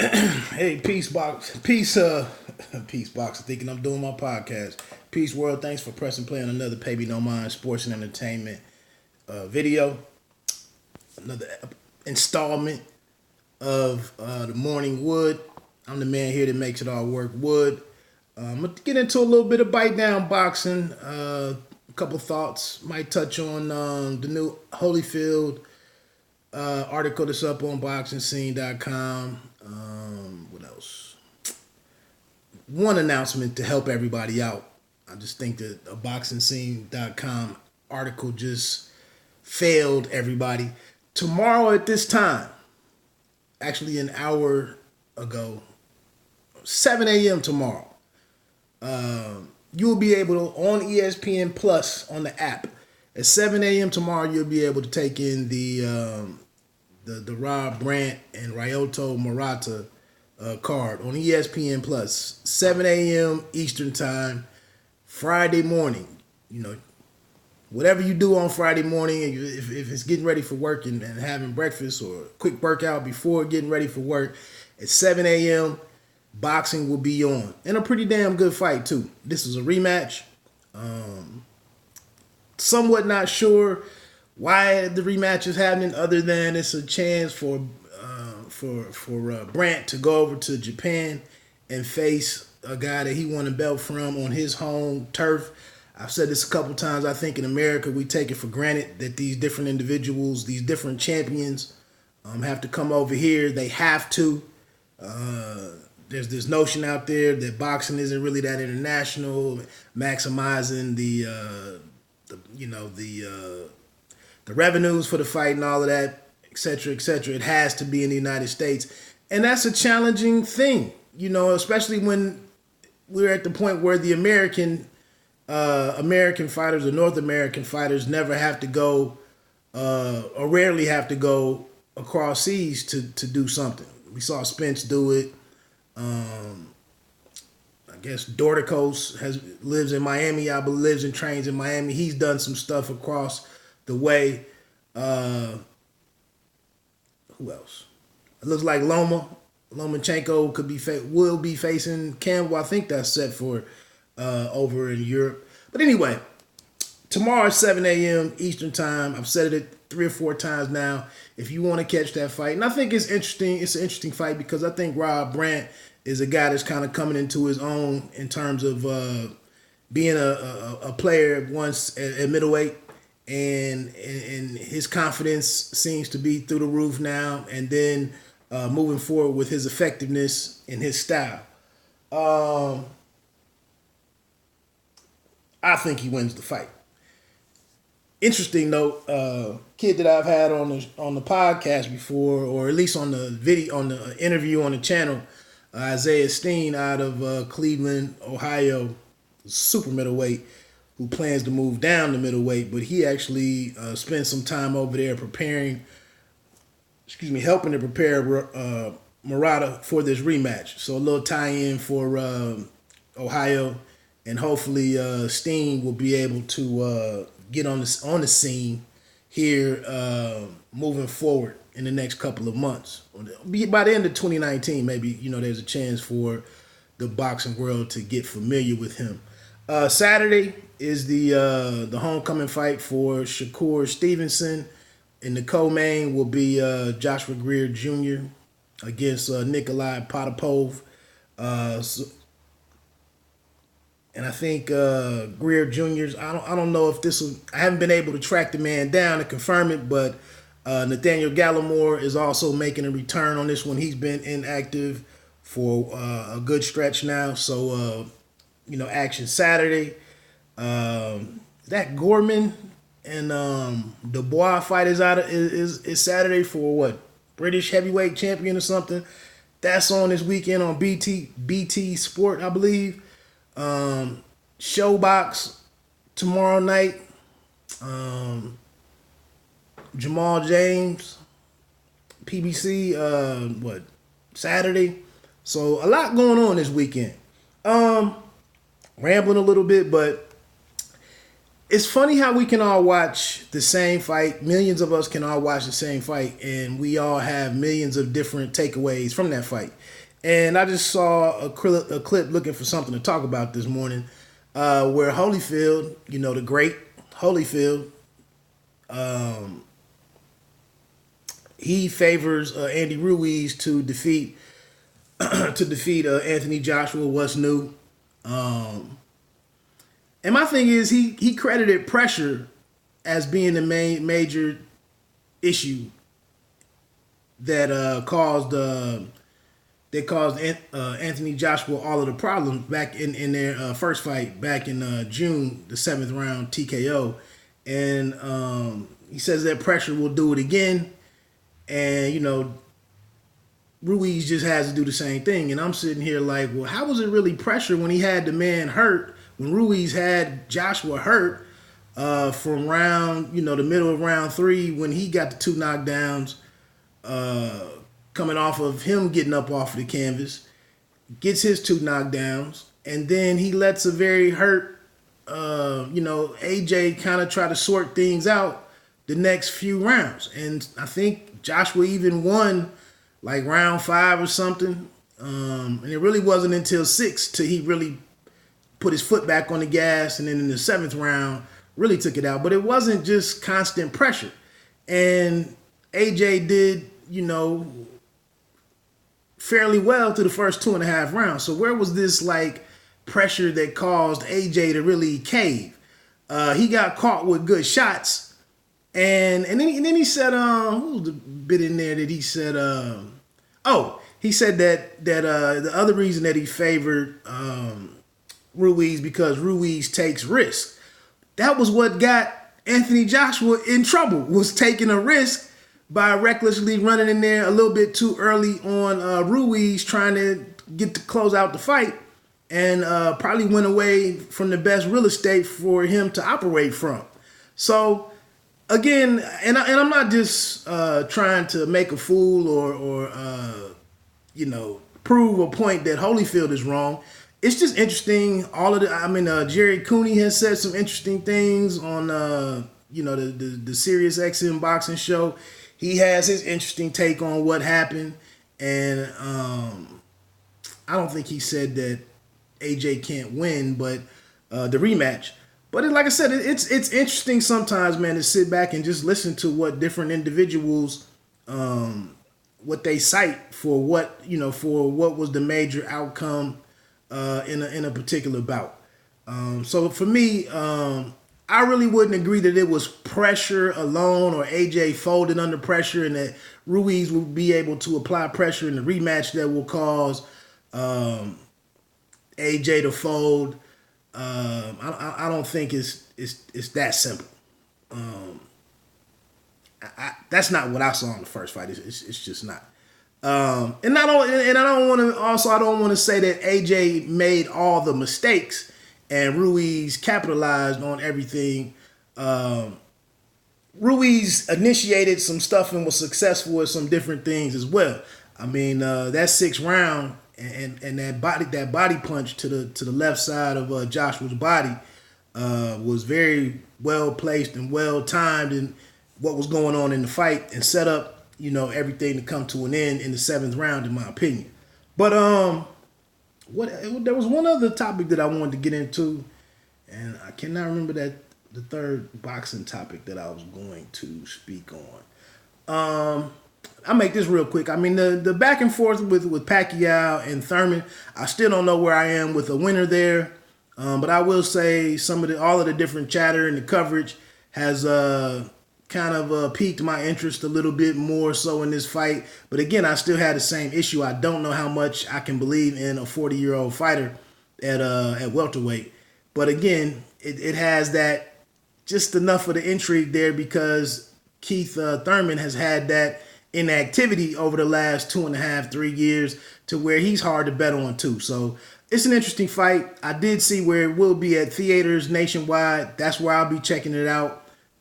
Hey, peace box, peace box. Thinking I'm doing my podcast. Peace world. Thanks for pressing play on another Pay Me No Mind sports and entertainment video. Another installment of the Morning Wood. I'm the man here that makes it all work. Wood. I'm gonna get into a little bit of bite down boxing. A couple thoughts. Might touch on the new Holyfield article that's up on boxingscene.com. What else? One announcement to help everybody out. I just think that a boxingscene.com article just failed everybody. Tomorrow at this time, actually an hour ago, 7 a.m. tomorrow, you'll be able to, on ESPN Plus on the app, at 7 a.m. tomorrow, you'll be able to take in the Rob Brant and Brant-Murata card on ESPN Plus, 7 a.m. Eastern Time, Friday morning. You know, whatever you do on Friday morning, if it's getting ready for work and having breakfast or a quick workout before getting ready for work, at 7 a.m., boxing will be on. And a pretty damn good fight, too. This is a rematch. Somewhat not sure why the rematch is happening, other than it's a chance for Brant to go over to Japan and face a guy that he won a belt from on his home turf. I've said this a couple times. I think in America we take it for granted that these different individuals, these different champions, have to come over here. They have to. There's this notion out there that boxing isn't really that international, maximizing the revenues for the fight and all of that, et cetera, et cetera. It has to be in the United States. And that's a challenging thing, especially when we're at the point where the American fighters or North American fighters never have to go, or rarely have to go across seas to do something. We saw Spence do it. I guess Dorticos lives in Miami. I believe lives and trains in Miami. He's done some stuff across the way. Who else? It looks like Lomachenko will be facing Campbell. I think that's set for over in Europe. But anyway, tomorrow at 7 a.m. Eastern Time. I've said it 3 or 4 times now. If you want to catch that fight, and I think it's interesting. It's an interesting fight because I think Rob Brant is a guy that's kind of coming into his own in terms of being a player once at middleweight, and his confidence seems to be through the roof now. And then moving forward with his effectiveness and his style, I think he wins the fight. Interesting note, kid that I've had on the podcast before, or at least on the video, on the interview on the channel, Isaiah Steen out of Cleveland, Ohio, super middleweight, who plans to move down to middleweight, but he actually spent some time over there helping to prepare Murata for this rematch. So a little tie-in for Ohio, and hopefully Steen will be able to get on the scene here moving forward in the next couple of months. By the end of 2019, maybe, there's a chance for the boxing world to get familiar with him. Saturday is the homecoming fight for Shakur Stevenson. In the co-main will be Joshua Greer Jr. against Nikolai Potapov. And I think Greer Jr.'s, I don't know if this was, I haven't been able to track the man down to confirm it, but Nathaniel Gallimore is also making a return on this one. He's been inactive for a good stretch now. So, action Saturday. That Gorman and Dubois fight is Saturday for what? British heavyweight champion or something. That's on this weekend on BT Sport, I believe. Showbox tomorrow night. Jamal James, PBC, Saturday. So a lot going on this weekend. Rambling a little bit, but It's funny how we can all watch the same fight. Millions of us can all watch the same fight, and we all have millions of different takeaways from that fight. And I just saw a clip looking for something to talk about this morning, where Holyfield, the great Holyfield, he favors Andy Ruiz to defeat Anthony Joshua. What's new? And my thing is, he credited pressure as being the major issue that caused Anthony Joshua all of the problems back in their first fight back in June, the 7th round TKO. And he says that pressure will do it again. And, Ruiz just has to do the same thing. And I'm sitting here like, well, how was it really pressure when he had the man hurt, when Ruiz had Joshua hurt from round, the middle of round 3 when he got the 2 knockdowns coming off of him getting up off of the canvas, gets his 2 knockdowns, and then he lets a very hurt, AJ kind of try to sort things out the next few rounds. And I think Joshua even won like round 5 or something. And it really wasn't until 6 till he really put his foot back on the gas, and then in the 7th round really took it out. But it wasn't just constant pressure. And AJ did, fairly well through the first 2.5 rounds. So where was this like pressure that caused AJ to really cave? He got caught with good shots. And then he said, what was the bit in there that he said, he said that the other reason that he favored Ruiz because Ruiz takes risks. That was what got Anthony Joshua in trouble, was taking a risk by recklessly running in there a little bit too early on Ruiz, trying to get to close out the fight, and probably went away from the best real estate for him to operate from. So again, and I'm not just trying to make a fool or prove a point that Holyfield is wrong. It's just interesting. Jerry Cooney has said some interesting things on the Sirius XM boxing show. He has his interesting take on what happened, and I don't think he said that AJ can't win, but the rematch. But like I said, it's interesting sometimes, man, to sit back and just listen to what different individuals, what they cite for what was the major outcome in a particular bout. So for me, I really wouldn't agree that it was pressure alone or AJ folded under pressure, and that Ruiz will be able to apply pressure in the rematch that will cause AJ to fold. I don't think it's that simple. That's not what I saw in the first fight. It's just not. I don't want to say that AJ made all the mistakes and Ruiz capitalized on everything. Ruiz initiated some stuff and was successful with some different things as well. I mean, that 6th round and that body punch to the left side of Joshua's body was very well placed and well timed in what was going on in the fight, and set up everything to come to an end in the 7th round, in my opinion. But there was one other topic that I wanted to get into, and I cannot remember the third boxing topic that I was going to speak on. I'll make this real quick. I mean, the back and forth with Pacquiao and Thurman, I still don't know where I am with a winner there. But I will say all of the different chatter and the coverage has kind of piqued my interest a little bit more so in this fight. But again, I still had the same issue. I don't know how much I can believe in a 40-year-old fighter at welterweight. But again, it has that just enough of the intrigue there, because Keith Thurman has had that inactivity over the last 2.5, 3 years, to where he's hard to bet on too. So it's an interesting fight. I did see where it will be at theaters nationwide. That's where I'll be checking it out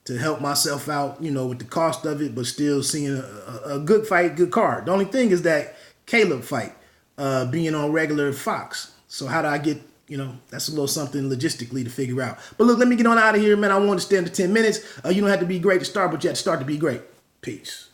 to help myself out, with the cost of it, but still seeing a good fight, good card. The only thing is that Caleb fight being on regular Fox. So how do I get you know, that's a little something logistically to figure out. But look, let me get on out of here, man. I want to stay under 10 minutes. You don't have to be great to start, but you have to start to be great. Peace.